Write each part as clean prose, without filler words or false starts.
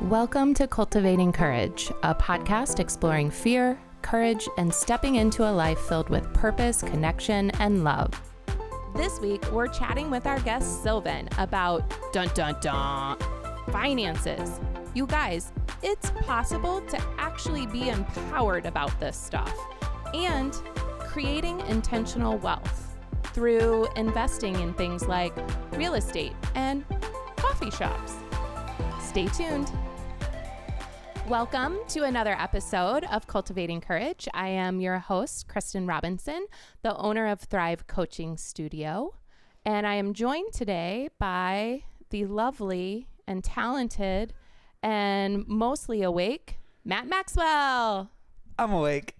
Welcome to Cultivating Courage, a podcast exploring fear, courage, and stepping into a life filled with purpose, connection, and love. This week, we're chatting with our guest Sylvan about finances. You guys, it's possible to actually be empowered about this stuff and creating intentional wealth through investing in things like real estate and coffee shops. Stay tuned. Welcome to another episode of Cultivating Courage. I am your host, Kristin Robinson, the owner of Thrive Coaching Studio, and I am joined today by the lovely and talented and mostly awake Matt Maxwell. I'm awake.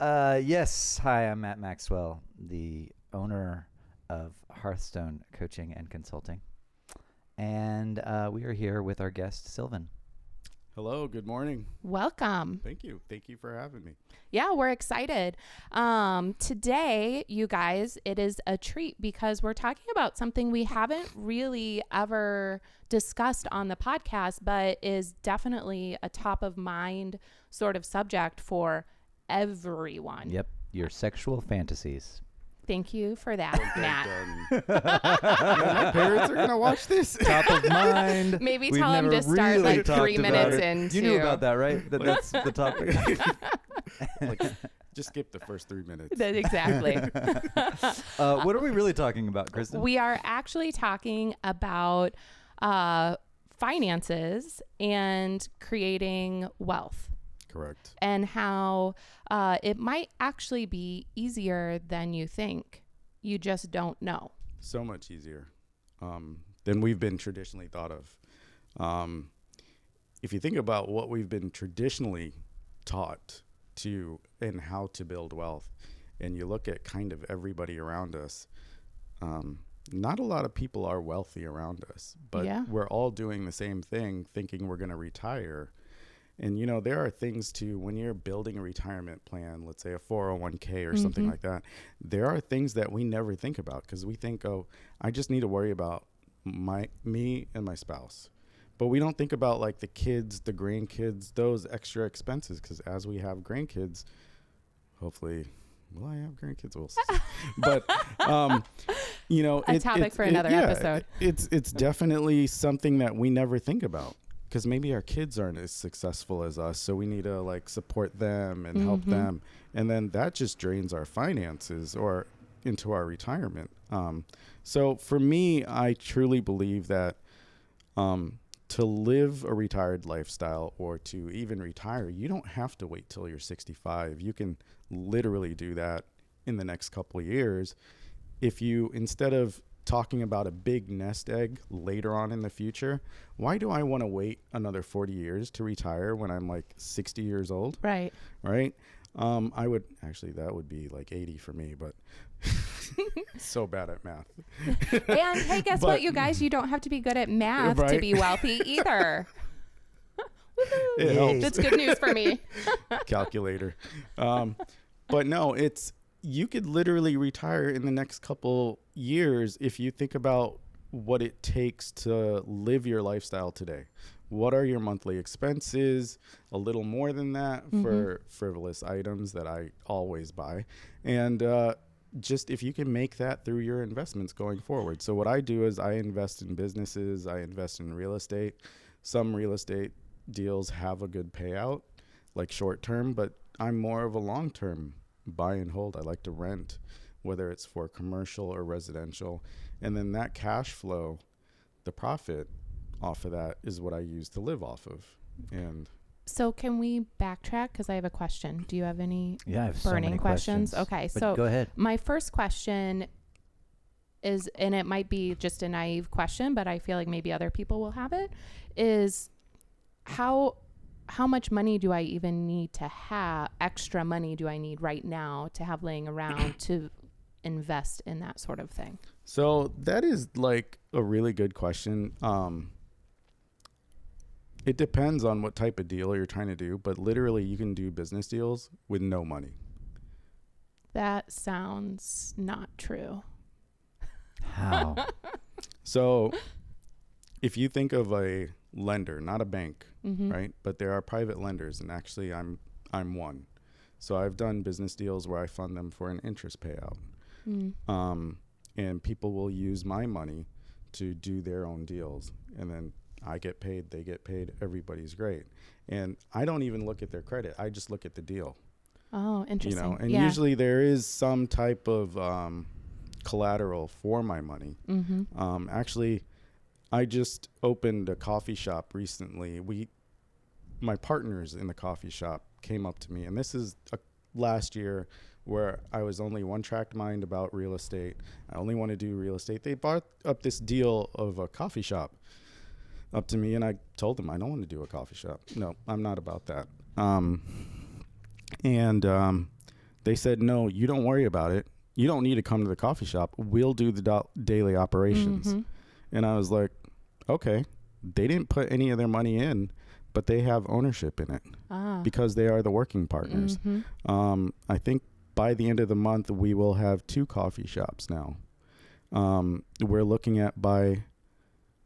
Yes. Hi, I'm Matt Maxwell, the owner of Hearthstone Coaching and Consulting. And we are here with our guest, Sylvan. Hello, good morning. Welcome. Thank you. Thank you for having me. Yeah, we're excited. Today, you guys, it is a treat because we're talking about something we haven't really ever discussed on the podcast, but is definitely a top of mind sort of subject for everyone. Yep, your sexual fantasies. Thank you for that, Matt. My parents are going to watch this. Top of mind. Maybe tell them to start really like 3 minutes in. You knew about that, right? That's the topic. Just skip the first 3 minutes. Exactly. What are we really talking about, Kristin? We are actually talking about finances and creating wealth. Correct. And how it might actually be easier than you think. You just don't know. So much easier than we've been traditionally thought of. If you think about what we've been traditionally taught to and how to build wealth, and you look at kind of everybody around us, not a lot of people are wealthy around us, but we're all doing the same thing, thinking we're going to retire. And, you know, there are things to when you're building a retirement plan, let's say a 401k or something like that, there are things that we never think about because we think, oh, I just need to worry about me and my spouse. But we don't think about like the kids, the grandkids, those extra expenses, because as we have grandkids, hopefully, will I have grandkids? We'll see. But, you know, a topic for another episode. It's definitely something that we never think about. Because maybe our kids aren't as successful as us, so we need to like support them and help them, and then that just drains our finances or into our retirement. So for me, I truly believe that to live a retired lifestyle or to even retire, you don't have to wait till you're 65. You can literally do that in the next couple of years if you, instead of talking about a big nest egg later on in the future, why do I want to wait another 40 years to retire when I'm like 60 years old? Right. I would actually, that would be like 80 for me, but so bad at math. And hey, guess what, you guys? You don't have to be good at math to be wealthy either. It helps. That's good news for me. Calculator. But no, you could literally retire in the next couple years if you think about what it takes to live your lifestyle today. What are your monthly expenses? A little more than that for frivolous items that I always buy. And just if you can make that through your investments going forward. So what I do is I invest in businesses. I invest in real estate. Some real estate deals have a good payout, like short term, but I'm more of a long term buy and hold. I like to rent, whether it's for commercial or residential. And then that cash flow, the profit off of that is what I use to live off of. And so can we backtrack? Because I have a question. Do you have any I have burning so many questions? Okay, but so go ahead. My first question is, and it might be just a naive question, but I feel like maybe other people will have it, is how much money do I even need to have, extra money do I need right now to have laying around to invest in that sort of thing? So that is like a really good question. It depends on what type of deal you're trying to do, but literally you can do business deals with no money. That sounds not true. How? So if you think of a lender, not a bank, Mm-hmm. right? But there are private lenders, and actually I'm one. So I've done business deals where I fund them for an interest payout. And people will use my money to do their own deals. And then I get paid, they get paid, everybody's great. And I don't even look at their credit. I just look at the deal. Oh, interesting. And usually there is some type of collateral for my money. Mm-hmm. Actually, I just opened a coffee shop recently. My partners in the coffee shop came up to me, and this is last year where I was only one-track mind about real estate. I only want to do real estate. They brought up this deal of a coffee shop up to me, and I told them I don't want to do a coffee shop. No, I'm not about that. They said, no, you don't worry about it. You don't need to come to the coffee shop. We'll do the daily operations. Mm-hmm. And I was like, okay. They didn't put any of their money in, but they have ownership in it because they are the working partners. Mm-hmm. I think by the end of the month, we will have 2 coffee shops now. We're looking at by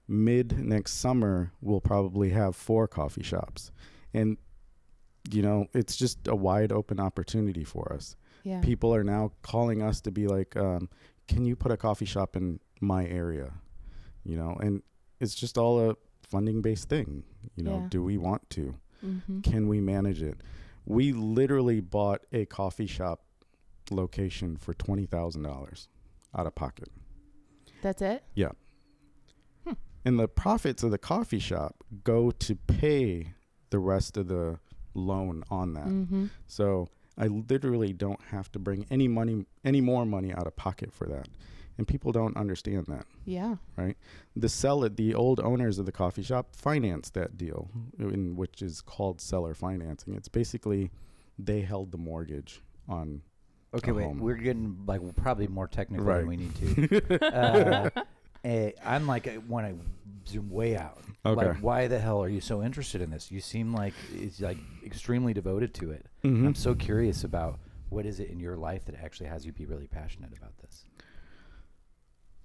mid next summer, we'll probably have 4 coffee shops. And, it's just a wide open opportunity for us. Yeah. People are now calling us to be like, can you put a coffee shop in my area? And it's just all a funding based thing. Do we want to? Mm-hmm. Can we manage it? We literally bought a coffee shop location for $20,000 out of pocket. That's it? Yeah. And the profits of the coffee shop go to pay the rest of the loan on that. Mm-hmm. So I literally don't have to bring any more money out of pocket for that. And people don't understand that. Yeah. Right? The old owners of the coffee shop financed that deal, which is called seller financing. It's basically they held the mortgage on Okay, wait. home. We're getting probably more technical Right. than we need to. I'm like, I want to zoom way out. Okay. Like, why the hell are you so interested in this? You seem like it's like extremely devoted to it. Mm-hmm. I'm so curious about what is it in your life that actually has you be really passionate about this.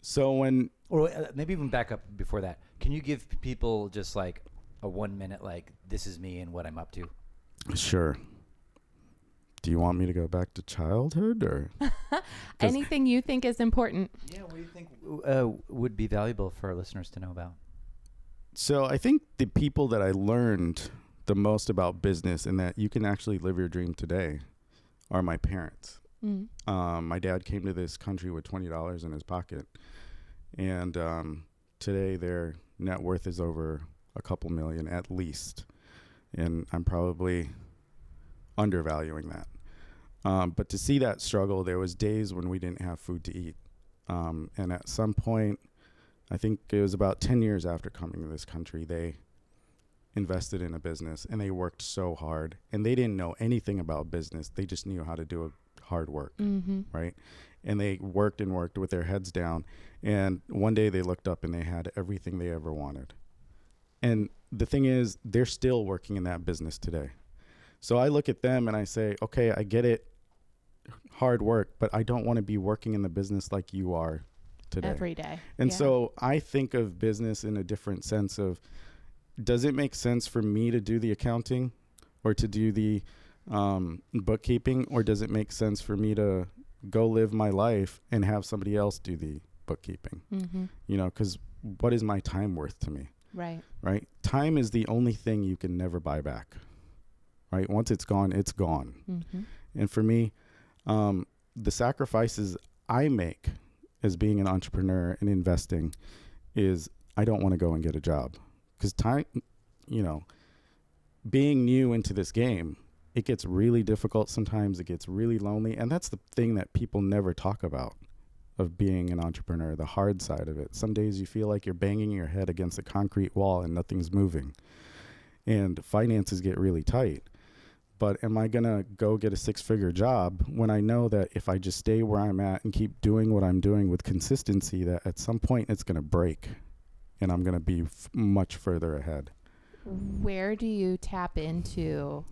So Or maybe even back up before that. Can you give people just like a 1 minute, like, this is me and what I'm up to? Sure. Do you want me to go back to childhood or? Anything you think is important. Yeah, what do you think would be valuable for our listeners to know about? So I think the people that I learned the most about business and that you can actually live your dream today are my parents. Mm. My dad came to this country with $20 in his pocket. And today their net worth is over a couple million at least. And I'm probably undervaluing that. But to see that struggle, there was days when we didn't have food to eat. And at some point, I think it was about 10 years after coming to this country, they invested in a business and they worked so hard. And they didn't know anything about business. They just knew how to do hard work, right? And they worked and worked with their heads down. And one day they looked up and they had everything they ever wanted. And the thing is, they're still working in that business today. So I look at them and I say, okay, I get it, hard work, but I don't want to be working in the business like you are today. Every day. And Yeah. so I think of business in a different sense of, does it make sense for me to do the accounting or to do the bookkeeping, or does it make sense for me to go live my life and have somebody else do the bookkeeping? Mm-hmm. Because what is my time worth to me? Right. Time is the only thing you can never buy back. Right? Once it's gone, it's gone. Mm-hmm. And for me, the sacrifices I make as being an entrepreneur and investing is I don't want to go and get a job. Because time, being new into this game, it gets really difficult sometimes. It gets really lonely. And that's the thing that people never talk about of being an entrepreneur, the hard side of it. Some days you feel like you're banging your head against a concrete wall and nothing's moving. And finances get really tight. But am I going to go get a 6-figure job when I know that if I just stay where I'm at and keep doing what I'm doing with consistency, that at some point it's going to break and I'm going to be much further ahead? Where do you tap into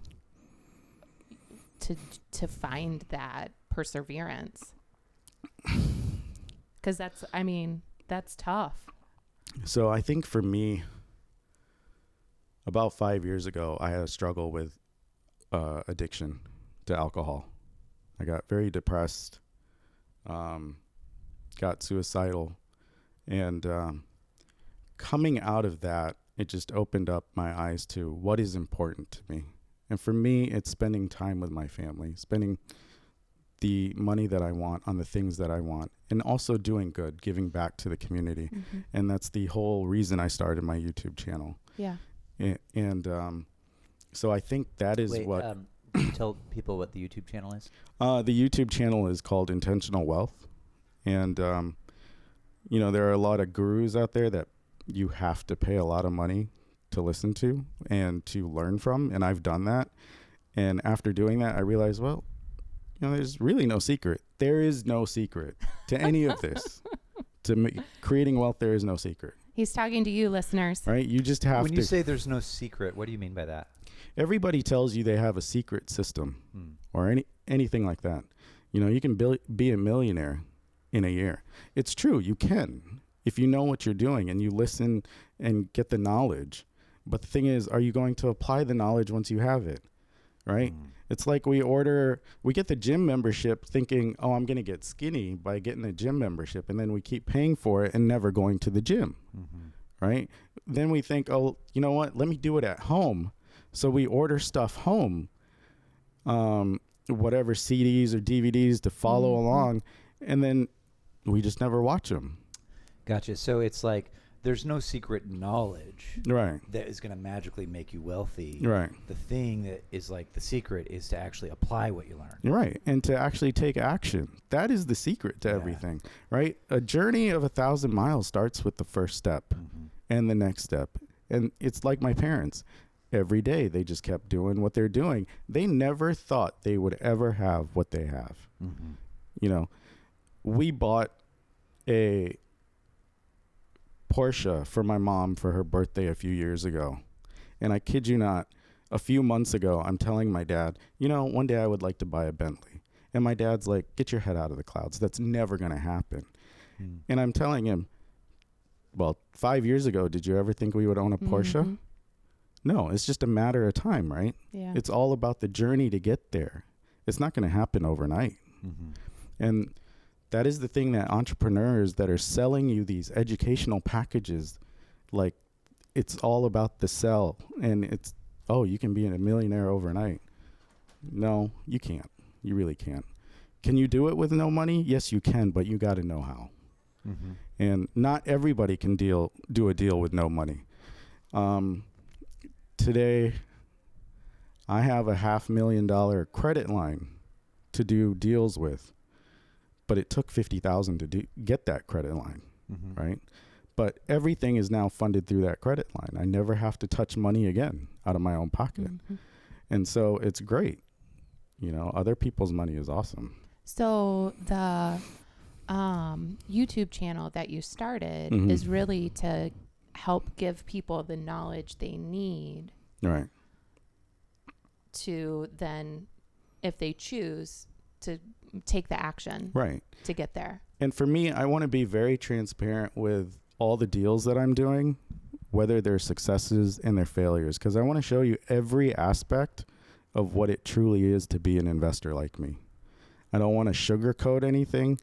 to find that perseverance? Because that's tough. So I think for me, about 5 years ago, I had a struggle with addiction to alcohol. I got very depressed, got suicidal, and coming out of that, it just opened up my eyes to what is important to me. And for me, it's spending time with my family, spending the money that I want on the things that I want, and also doing good, giving back to the community. Mm-hmm. And that's the whole reason I started my YouTube channel. Yeah. And so I think that is what... Can you tell people what the YouTube channel is? The YouTube channel is called Intentional Wealth. And, there are a lot of gurus out there that you have to pay a lot of money to listen to and to learn from. And I've done that. And after doing that, I realized, well, there's really no secret. There is no secret to any of this. Creating wealth, there is no secret. He's talking to you, listeners. Right? You just have to. When you say there's no secret, what do you mean by that? Everybody tells you they have a secret system or anything like that. You can be a millionaire in a year. It's true. You can, if you know what you're doing and you listen and get the knowledge. But the thing is, are you going to apply the knowledge once you have it? Right? It's like we get the gym membership thinking, oh, I'm going to get skinny by getting a gym membership. And then we keep paying for it and never going to the gym. Right? Then we think, oh, you know what? Let me do it at home. So we order stuff home, whatever CDs or DVDs to follow along. And then we just never watch them. Gotcha. So it's like there's no secret knowledge that is going to magically make you wealthy. Right. The thing that is like the secret is to actually apply what you learn. Right. And to actually take action. That is the secret to everything. Right. A journey of 1,000 miles starts with the first step and the next step. And it's like my parents. Every day they just kept doing what they're doing. They never thought they would ever have what they have. We bought a Porsche for my mom for her birthday a few years ago. And I kid you not, a few months ago, I'm telling my dad, one day I would like to buy a Bentley. And my dad's like, get your head out of the clouds. That's never going to happen. And I'm telling him, well, 5 years ago, did you ever think we would own a Porsche? No, it's just a matter of time, right? Yeah. It's all about the journey to get there. It's not going to happen overnight. And that is the thing that entrepreneurs that are selling you these educational packages, like it's all about the sell. And it's, oh, you can be a millionaire overnight. No, you can't. You really can't. Can you do it with no money? Yes, you can, but you got to know how. And not everybody can do a deal with no money. Today, I have a $500,000 credit line to do deals with, but it took $50,000 to get that credit line, right? But everything is now funded through that credit line. I never have to touch money again out of my own pocket. And so it's great. Other people's money is awesome. So the YouTube channel that you started is really to help give people the knowledge they need to then, if they choose, to take the action to get there. And for me, I want to be very transparent with all the deals that I'm doing, whether they're successes and their failures, because I want to show you every aspect of what it truly is to be an investor like me. I don't want to sugarcoat anything.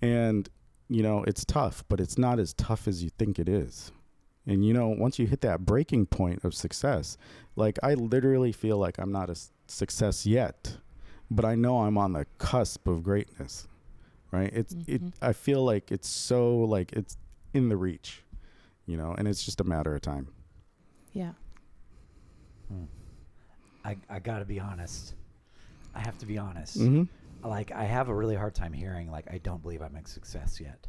And, it's tough, but it's not as tough as you think it is. And, once you hit that breaking point of success, like I literally feel like I'm not a success yet, but I know I'm on the cusp of greatness, right? I feel like it's so like it's in the reach, and it's just a matter of time. Yeah. I gotta be honest. I have to be honest. Like I have a really hard time hearing, like, I don't believe I'm a success yet.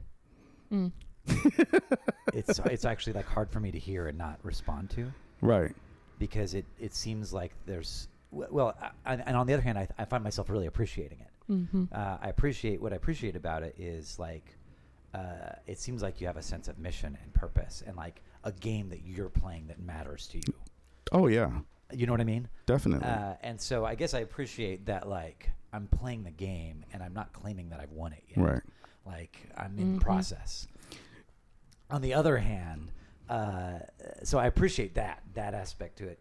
It's actually like hard for me to hear and not respond to. Right. Because it seems like there's, and on the other hand, I find myself really appreciating it. I appreciate about it is like, it seems like you have a sense of mission and purpose and like a game that you're playing that matters to you. Oh yeah. You know what I mean? Definitely. And so I guess I appreciate that, like, I'm playing the game and I'm not claiming that I've won it yet. Right. Like I'm in the process. On the other hand, so I appreciate that aspect to it.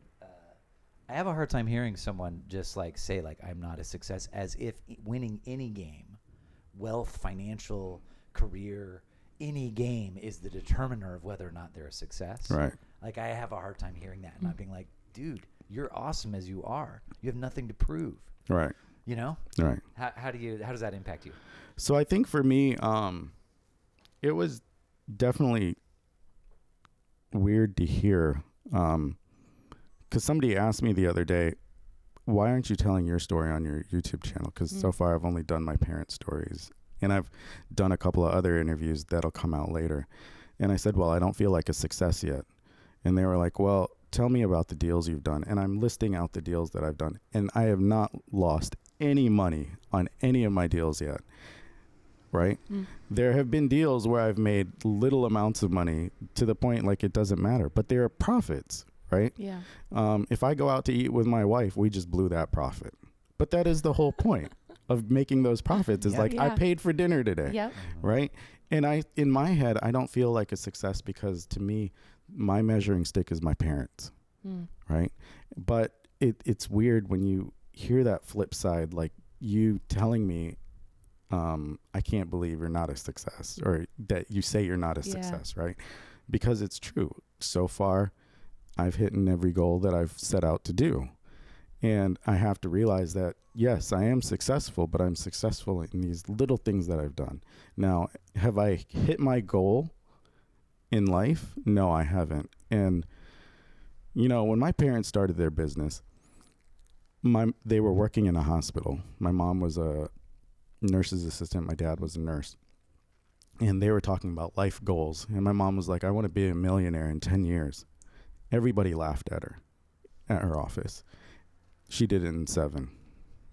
I have a hard time hearing someone just like say like I'm not a success, as if winning any game, wealth, financial, career, any game is the determiner of whether or not they're a success. Right. Like I have a hard time hearing that and not being like, dude, you're awesome as you are. You have nothing to prove. Right. You know? Right. How does that impact you? So I think for me, it was definitely weird to hear, because somebody asked me the other day, why aren't you telling your story on your YouTube channel? Because so far I've only done my parents' stories, and I've done a couple of other interviews that'll come out later. And I said, well, I don't feel like a success yet. And they were like, well, tell me about the deals you've done. And I'm listing out the deals that I've done. And I have not lost any money on any of my deals yet. Right? There have been deals where I've made little amounts of money to the point like it doesn't matter, but there are profits, right? Yeah. If I go out to eat with my wife, we just blew that profit. But that is the whole point of making those profits is like, I paid for dinner today. Yep. Right? And in my head, I don't feel like a success because to me, my measuring stick is my parents. Right? But it's weird when you hear that flip side, like you telling me, I can't believe you're not a success, or that you say you're not a success, right? Because it's true. So far, I've hit every goal that I've set out to do. And I have to realize that, yes, I am successful, but I'm successful in these little things that I've done. Now, have I hit my goal in life? No, I haven't. And, you know, when my parents started their business, they were working in a hospital. My mom was a nurse's assistant. My dad was a nurse. And they were talking about life goals. And my mom was like, I want to be a millionaire in 10 years. Everybody laughed at her at her office. She did it in 7,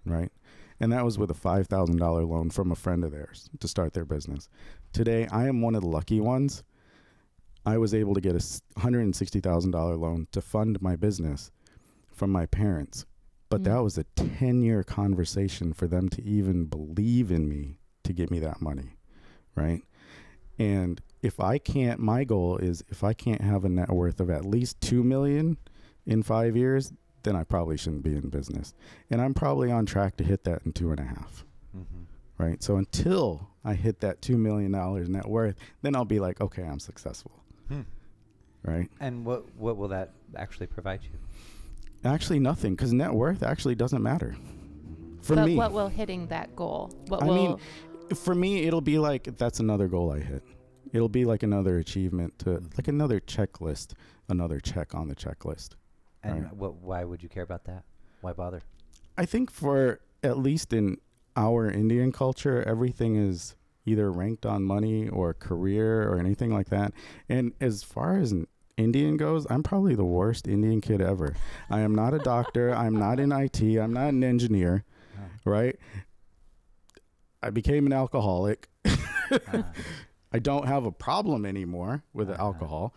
right? And that was with a $5,000 loan from a friend of theirs to start their business. Today, I am one of the lucky ones. I was able to get a $160,000 loan to fund my business from my parents. But that was a 10-year conversation for them to even believe in me to get me that money, right? And my goal is if I can't have a net worth of at least $2 million in 5 years, then I probably shouldn't be in business. And I'm probably on track to hit that in 2.5, right? So until I hit that $2 million net worth, then I'll be like, okay, I'm successful, right? And what will that actually provide you? Actually, nothing, because net worth actually doesn't matter for me. What will hitting that goal? For me, it'll be like that's another goal I hit. It'll be like another achievement like another checklist, another check on the checklist. And right? why would you care about that? Why bother? I think for at least in our Indian culture, everything is either ranked on money or career or anything like that. And as far as Indian goes, I'm probably the worst Indian kid ever. I am not a doctor. I'm not in IT. I'm not an engineer, right? I became an alcoholic. I don't have a problem anymore with alcohol,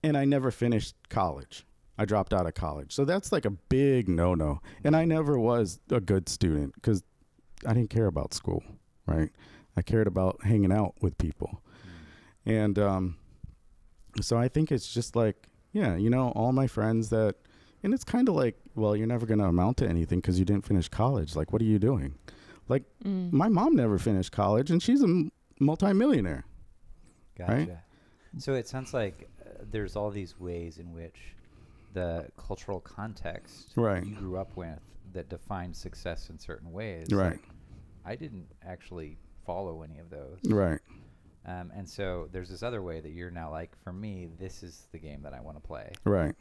and I never finished college. I dropped out of college. So that's like a big no-no. And I never was a good student because I didn't care about school, right? I cared about hanging out with people. And, so I think it's just like, all my friends and it's kind of like, well, you're never going to amount to anything because you didn't finish college. Like, what are you doing? Like, my mom never finished college and she's a multimillionaire. Gotcha. Right? So it sounds like there's all these ways in which the cultural context you grew up with that defines success in certain ways. Right. Like, I didn't actually follow any of those. Right. And so there's this other way that you're now like, for me, this is the game that I want to play. Right.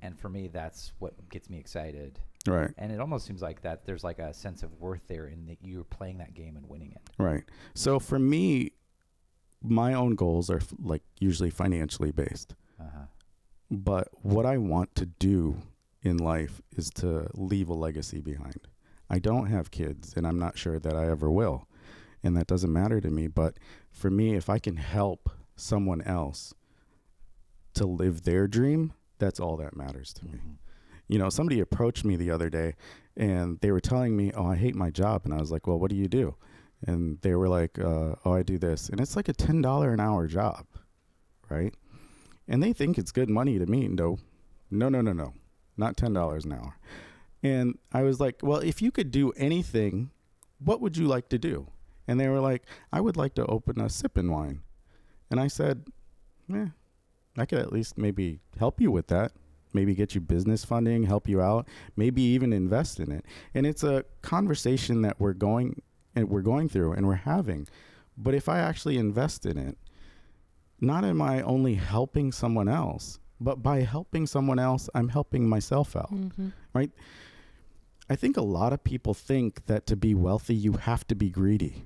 And for me, that's what gets me excited. Right. And it almost seems like that there's like a sense of worth there in that you're playing that game and winning it. Right. So for me, my own goals are like usually financially based. But what I want to do in life is to leave a legacy behind. I don't have kids, and I'm not sure that I ever will. And that doesn't matter to me. But for me, if I can help someone else to live their dream, that's all that matters to me. You know, somebody approached me the other day and they were telling me, oh, I hate my job. And I was like, well, what do you do? And they were like, oh, I do this. And it's like a $10 an hour job, right? And they think it's good money to me. No, not $10 an hour. And I was like, well, if you could do anything, what would you like to do? And they were like, I would like to open a sip-and wine. And I said, I could at least maybe help you with that. Maybe get you business funding, help you out, maybe even invest in it. And it's a conversation that we're going through and we're having. But if I actually invest in it, not am I only helping someone else, but by helping someone else, I'm helping myself out, right? I think a lot of people think that to be wealthy, you have to be greedy.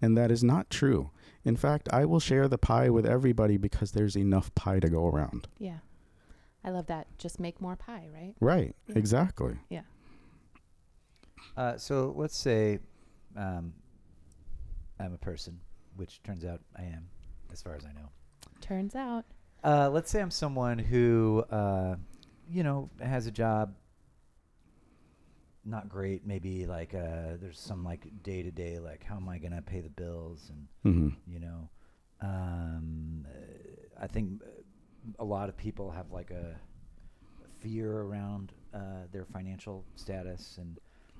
And that is not true. In fact, I will share the pie with everybody because there's enough pie to go around. Yeah. I love that. Just make more pie, right? Right. Yeah. Exactly. Yeah. So let's say I'm a person, which turns out I am, as far as I know. Turns out. Let's say I'm someone who, has a job, not great. Maybe like there's some like day to day, like how am I gonna pay the bills, and I think a lot of people have like a fear around their financial status, and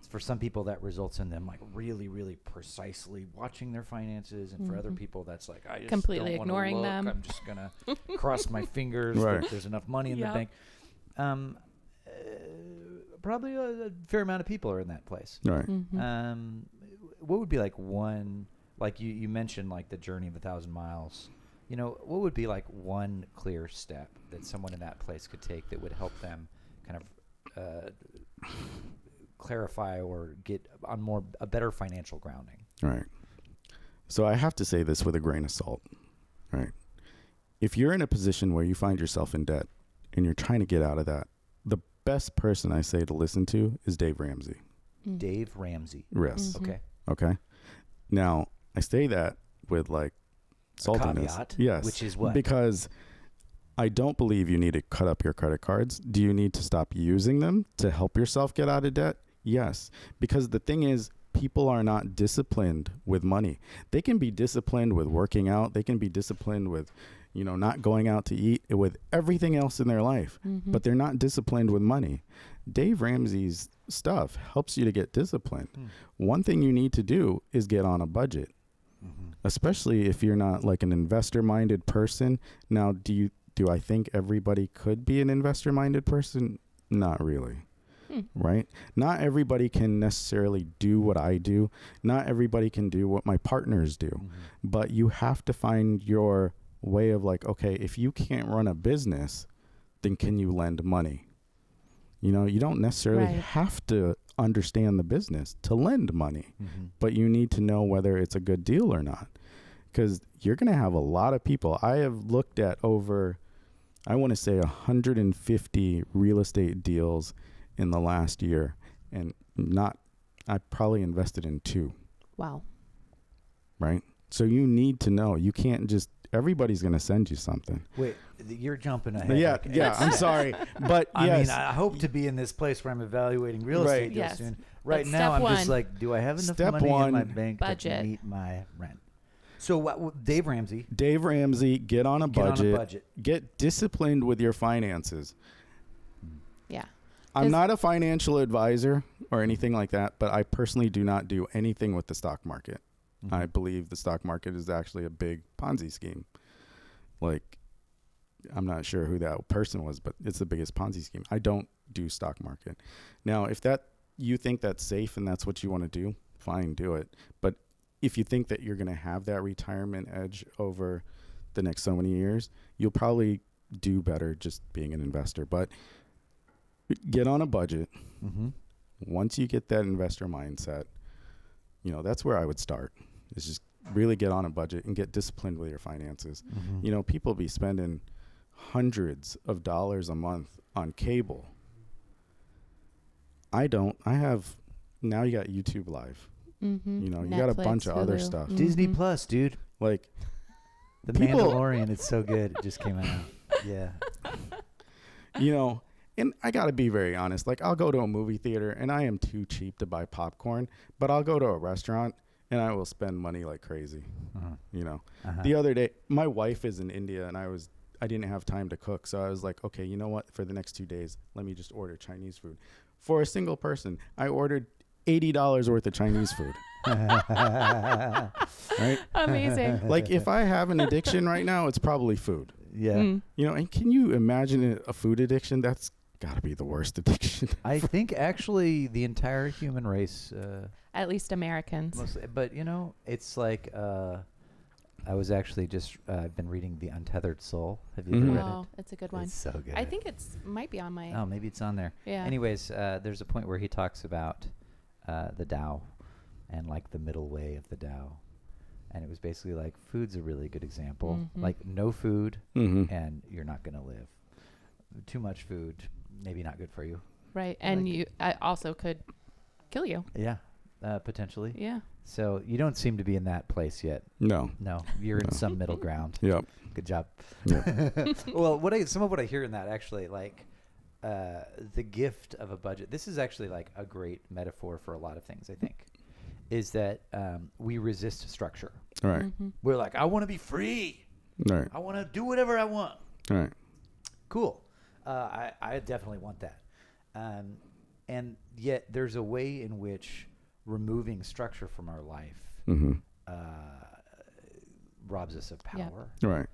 for some people that results in them like really, really precisely watching their finances, and for other people that's like I just completely don't ignoring look. them. I'm just gonna cross my fingers Right. that there's enough money in the bank. Probably a fair amount of people are in that place. Right. What would be like one, like you mentioned like the journey of 1,000 miles, what would be like one clear step that someone in that place could take that would help them kind of clarify or get on a better financial grounding? Right. So I have to say this with a grain of salt, right? If you're in a position where you find yourself in debt and you're trying to get out of that, the best person I say to listen to is Dave Ramsey. Dave Ramsey. Yes. Okay. Now, I say that with like saltiness. Caveat, yes. which is what? Because I don't believe you need to cut up your credit cards. Do you need to stop using them to help yourself get out of debt? Yes. Because the thing is, people are not disciplined with money. They can be disciplined with working out. They can be disciplined with, not going out to eat, with everything else in their life, but they're not disciplined with money. Dave Ramsey's stuff helps you to get disciplined. One thing you need to do is get on a budget, especially if you're not like an investor-minded person. Now, do I think everybody could be an investor-minded person? Not really. Right? Not everybody can necessarily do what I do. Not everybody can do what my partners do. But you have to find your way of like, okay, if you can't run a business, then can you lend money? You don't necessarily have to understand the business to lend money, but you need to know whether it's a good deal or not, because you're going to have a lot of people. I have looked at over, I want to say 150 real estate deals in the last year, and I probably invested in 2. Wow. Right? So you need to know. You can't just, everybody's going to send you something. Wait, you're jumping ahead. Yeah, I'm sorry. But I yes. mean, I hope to be in this place where I'm evaluating real estate deals soon. Right That's now, step I'm just one. like, do I have enough Step money one, in my bank budget. to meet my rent? So Dave Ramsey. Dave Ramsey, get on a budget. Get disciplined with your finances. Yeah. I'm not a financial advisor or anything like that, but I personally do not do anything with the stock market. I believe the stock market is actually a big Ponzi scheme. Like, I'm not sure who that person was, but it's the biggest Ponzi scheme. I don't do stock market. Now, if you think that's safe and that's what you want to do, fine, do it. But if you think that you're going to have that retirement edge over the next so many years, you'll probably do better just being an investor. But get on a budget. Once you get that investor mindset, that's where I would start, is just really get on a budget and get disciplined with your finances. People be spending hundreds of dollars a month on cable. I don't. I have, now you got YouTube Live. You got a bunch of other stuff. Disney Plus, dude. Like, The Mandalorian, it's so good. It just came out. Yeah. And I got to be very honest. Like, I'll go to a movie theater and I am too cheap to buy popcorn, but I'll go to a restaurant and I will spend money like crazy. Uh-huh. You know, Uh-huh. the other day, my wife is in India, and I didn't have time to cook, so I was like, okay, you know what? For the next 2 days, let me just order Chinese food. For a single person, I ordered $80 worth of Chinese food. Right? Amazing. Like, if I have an addiction right now, it's probably food. Yeah. Mm. You know, and can you imagine a food addiction? That's got to be the worst addiction. I think actually the entire human race, At least Americans. mostly, but you know, it's like I was actually just been reading The Untethered Soul. Have you Mhm. ever read Oh, it's a good it? one. It's so good. I think might be on my. Oh, maybe it's on there. Yeah. Anyways, there's a point where he talks about the Tao and like the middle way of the Tao. And it was basically like food's a really good example. Mhm. Like no food Mm-hmm. and you're not going to live. Too much food, maybe not good for you. Right. And Like- I also could kill you. Yeah, potentially. Yeah. So you don't seem to be in that place yet. No. No, you're in No. some middle ground. Yep. Good job. Yep. Well, some of what I hear in that actually, like the gift of a budget. This is actually like a great metaphor for a lot of things. I think is that we resist structure. All right. Mhm. We're like, I want to be free. All right. I want to do whatever I want. All right. Cool. I definitely want that. And yet there's a way in which removing structure from our life Mm-hmm. robs us of Yeah. power. All right.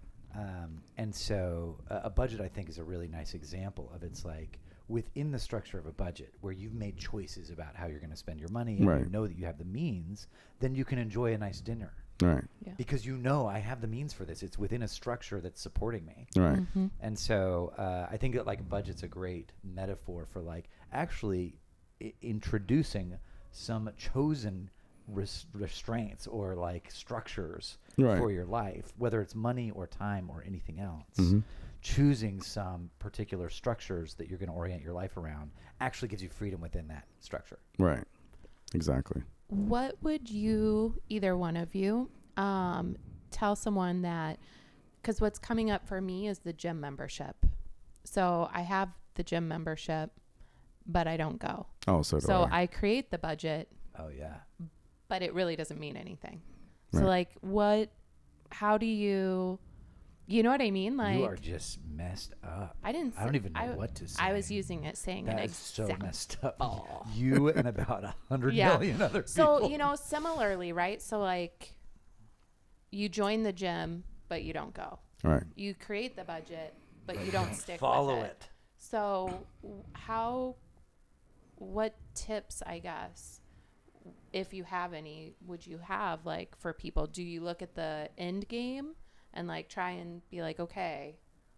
And so a budget, I think, is a really nice example of it's like within the structure of a budget where you've made choices about how you're going to spend your money and you Right. know that you have the means, then you can enjoy a nice dinner All right. Yeah. because you know I have the means for this. It's within a structure that's supporting me. All right. Mhm. And so I think that like budget's a great metaphor for like actually introducing some chosen restraints or like structures Right. for your life, whether it's money or time or anything else. Mhm. Choosing some particular structures that you're going to orient your life around actually gives you freedom within that structure. Right. Exactly. What would you, either one of you, tell someone that, because what's coming up for me is the gym membership. So I have the gym membership, but I don't go. Oh, so do So I. I create the budget, Oh yeah. but it really doesn't mean anything. So Right. like how do you know what I mean? Like You are just messed up. I didn't I don't even know what to say. I was using it saying an That is so example. messed up. You and about 100 Yeah. million other people. So, similarly, right? So like you join the gym, but you don't go. All right. You create the budget, but you don't stick follow with it. So what tips, I guess, if you have any, would you have like for people? Do you look at the end game and like try and be like, okay,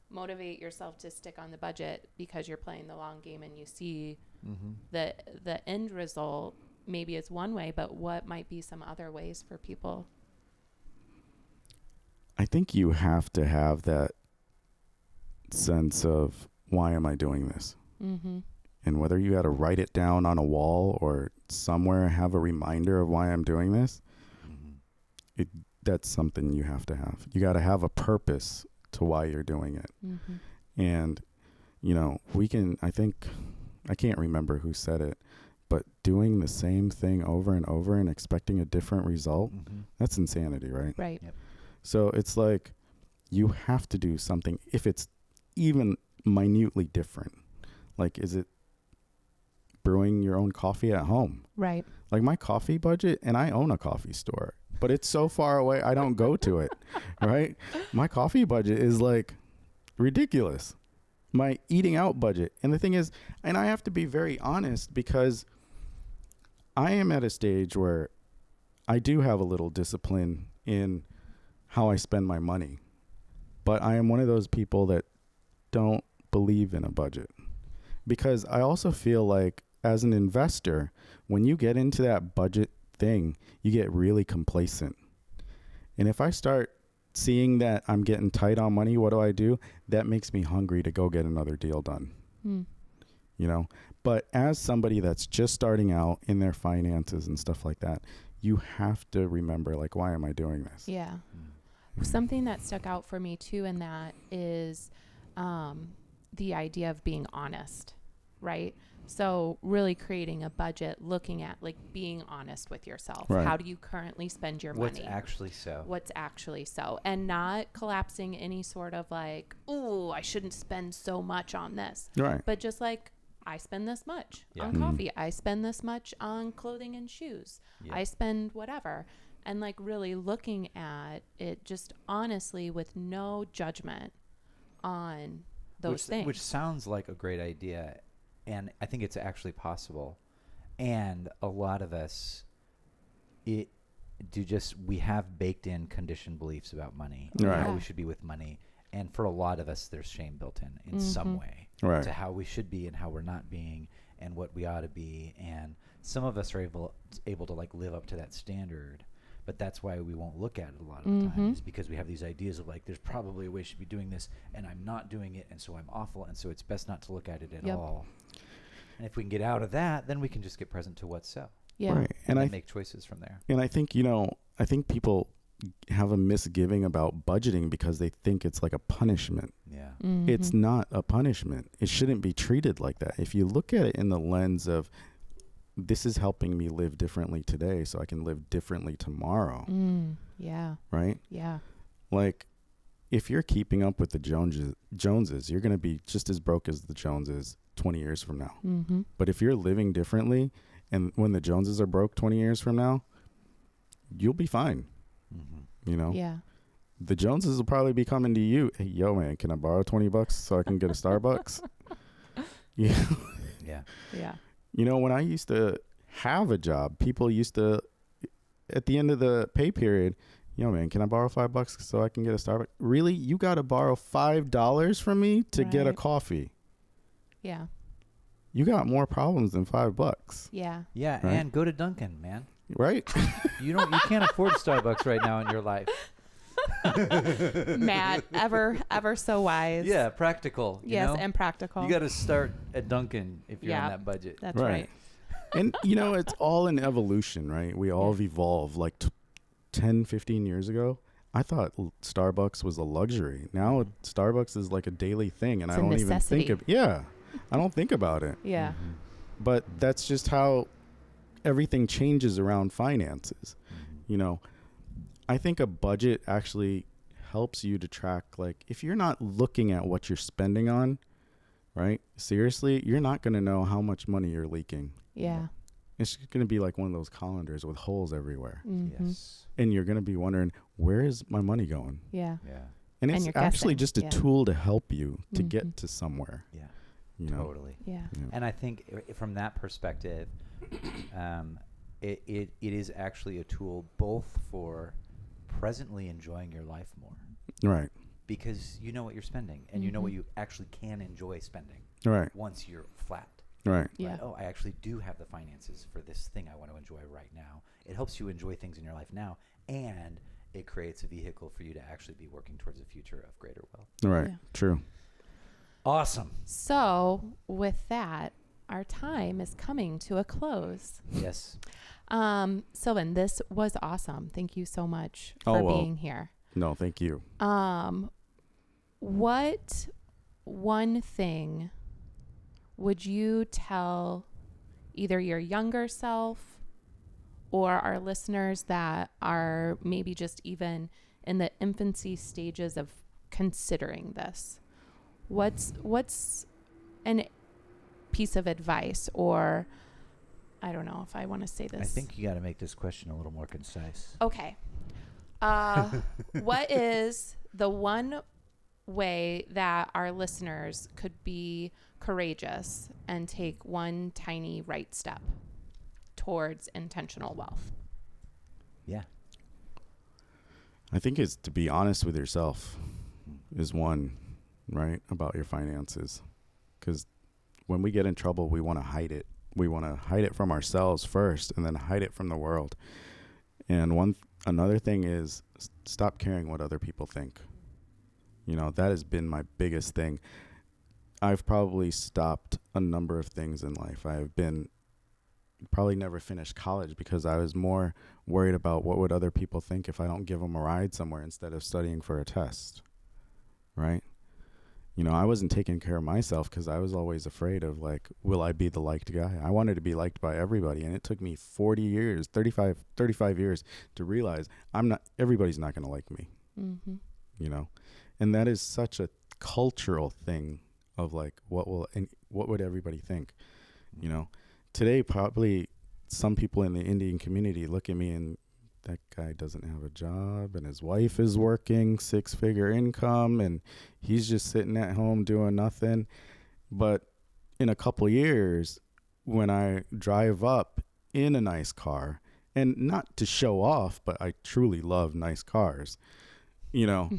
motivate yourself to stick on the budget because you're playing the long game and you see Mm-hmm. the end result maybe is one way, but what might be some other ways for people? I think you have to have that sense of why am I doing this? Mm-hmm. And whether you got to write it down on a wall or somewhere have a reminder of why I'm doing this, Mm-hmm. that's something you have to have. You got to have a purpose to why you're doing it. Mm-hmm. And, I can't remember who said it, but doing the same thing over and over and expecting a different result, Mm-hmm. that's insanity, right? Right. Yep. So it's like you have to do something if it's even minutely different. Like, is it brewing your own coffee at home? Right. Like my coffee budget, and I own a coffee store, but it's so far away I don't go to it, right? My coffee budget is like ridiculous. My eating out budget. And the thing is, and I have to be very honest because I am at a stage where I do have a little discipline in how I spend my money. But I am one of those people that don't believe in a budget. Because I also feel like as an investor, when you get into that budget thing, you get really complacent. And if I start seeing that I'm getting tight on money, what do? That makes me hungry to go get another deal done. Mm. But as somebody that's just starting out in their finances and stuff like that, you have to remember, like, why am I doing this? Yeah. Something that stuck out for me too in that is the idea of being honest, right? So really creating a budget, looking at like being honest with yourself. Right. How do you currently spend your What's money? actually so? What's actually so, and not collapsing any sort of like, oh, I shouldn't spend so much on this. Right. But just like, I spend this much Yeah. on coffee. I spend this much on clothing and shoes. Yeah. I spend whatever. And like really looking at it just honestly with no judgment on those things. Which sounds like a great idea. And I think it's actually possible. And a lot of us, we have baked in conditioned beliefs about money, and Right. how we should be with money. And for a lot of us, there's shame built in some way Right. to how we should be and how we're not being and what we ought to be. And some of us are able to like live up to that standard. But that's why we won't look at it a lot of the time, is because we have these ideas of like, there's probably a way I should be doing this, and I'm not doing it, and so I'm awful, and so it's best not to look at it at Yep. all. And if we can get out of that, then we can just get present to what's so, Yeah. Right. and And then make choices from there. I think, I think people have a misgiving about budgeting because they think it's like a punishment. Yeah. It's not a punishment. It shouldn't be treated like that. If you look at it in the lens of, this is helping me live differently today so I can live differently tomorrow, Yeah. right? Yeah. Like, if you're keeping up with the Joneses, you're going to be just as broke as the Joneses 20 years from now. Mm-hmm. But if you're living differently, and when the Joneses are broke 20 years from now, you'll be fine. Mm-hmm. Yeah. The Joneses will probably be coming to you. Hey, yo, man, can I borrow $20 so I can get a Starbucks? Yeah. Yeah. Yeah. When I used to have a job, people used to, at the end of the pay period, yo, man, can I borrow $5 so I can get a Starbucks? Really? You got to borrow $5 from me to get a Right. coffee? Yeah. You got more problems than $5, Yeah. Yeah. Right. And go to Dunkin', man. right? You can't afford Starbucks right now in your life. Matt, ever so wise. Yeah. Practical. Yes, you know? and practical. You got to start at Dunkin' if you're Yeah. on that budget. That's right. And, it's all an evolution, right? We all have evolved. Like 10, 15 years ago, I thought Starbucks was a luxury. Now Starbucks is like a daily thing, and It's I a don't even think necessity. I don't think about it. Yeah. Mm-hmm. But that's just how everything changes around finances. I think a budget actually helps you to track, like, if you're not looking at what you're spending on, right? Seriously, you're not going to know how much money you're leaking. Yeah. It's going to be like one of those colanders with holes everywhere. Mm-hmm. Yes. And you're going to be wondering, where is my money going? Yeah. Yeah. And And it's you're actually guessing, just a yeah. tool to help you to Mhm. get to somewhere. Yeah. Totally. Yeah. And I think from that perspective, it is actually a tool both for presently enjoying your life more, Right. because you know what you're spending and you know what you actually can enjoy spending Right. once you're flat. Right. Yeah. Right? Oh, I actually do have the finances for this thing I want to enjoy right now. It helps you enjoy things in your life now, and it creates a vehicle for you to actually be working towards a future of greater wealth. Right. Yeah. True. Awesome. So with that, our time is coming to a close. Yes. Sylvan, this was awesome. Thank you so much Oh, for well. being here. No, thank you. What one thing would you tell either your younger self or our listeners that are maybe just even in the infancy stages of considering this? What's an piece of advice, or I don't know if I want to say this. I think you got to make this question a little more concise. Okay. What is the one way that our listeners could be courageous and take one tiny right step towards intentional wealth? Yeah. I think it's to be honest with yourself is one, right, about your finances. Because when we get in trouble, we want to hide it. We want to hide it from ourselves first and then hide it from the world. And another thing is stop caring what other people think. That has been my biggest thing. I've probably stopped a number of things in life. I've probably never finished college because I was more worried about what would other people think if I don't give them a ride somewhere instead of studying for a test, right? You know, I wasn't taking care of myself because I was always afraid of, like, will I be the liked guy? I wanted to be liked by everybody. And it took me 35 years to realize everybody's not going to like me, you know? And that is such a cultural thing of, like, what would everybody think? You know, today, probably some people in the Indian community look at me and that guy doesn't have a job and his wife is working 6-figure income and he's just sitting at home doing nothing. But in a couple years, when I drive up in a nice car, and not to show off, but I truly love nice cars, you know,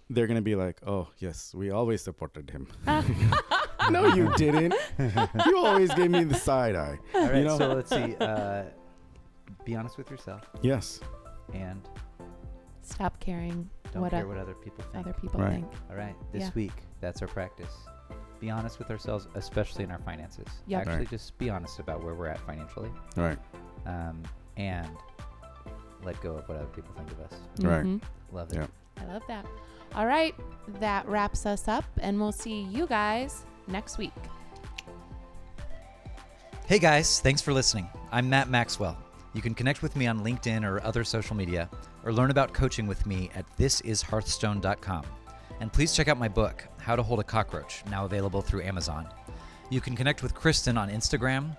they're going to be like, oh, yes, we always supported him. No, you didn't. You always gave me the side eye. All right, you know? so let's see. Be honest with yourself. Yes. And stop caring don't care what other people think. Right. think. All right, this week, that's our practice. Be honest with ourselves, especially in our finances. Yep. Actually, Right. just be honest about where we're at financially. Right. And let go of what other people think of us. Right. Love it. Yeah. I love that. All right. That wraps us up, and we'll see you guys next week. Hey guys, thanks for listening. I'm Matt Maxwell. You can connect with me on LinkedIn or other social media, or learn about coaching with me at thisishearthstone.com. And please check out my book, How to Hold a Cockroach, now available through Amazon. You can connect with Kristin on Instagram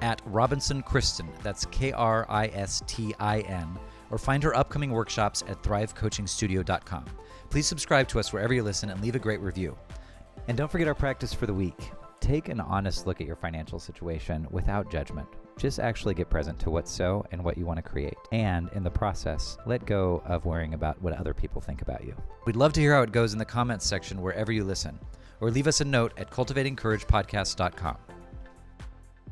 at Robinson Kristin, that's Kristin, or find her upcoming workshops at thrivecoachingstudio.com. Please subscribe to us wherever you listen and leave a great review. And don't forget our practice for the week. Take an honest look at your financial situation without judgment. Just actually get present to what's so and what you want to create. And in the process, let go of worrying about what other people think about you. We'd love to hear how it goes in the comments section wherever you listen, or leave us a note at cultivatingcouragepodcast.com.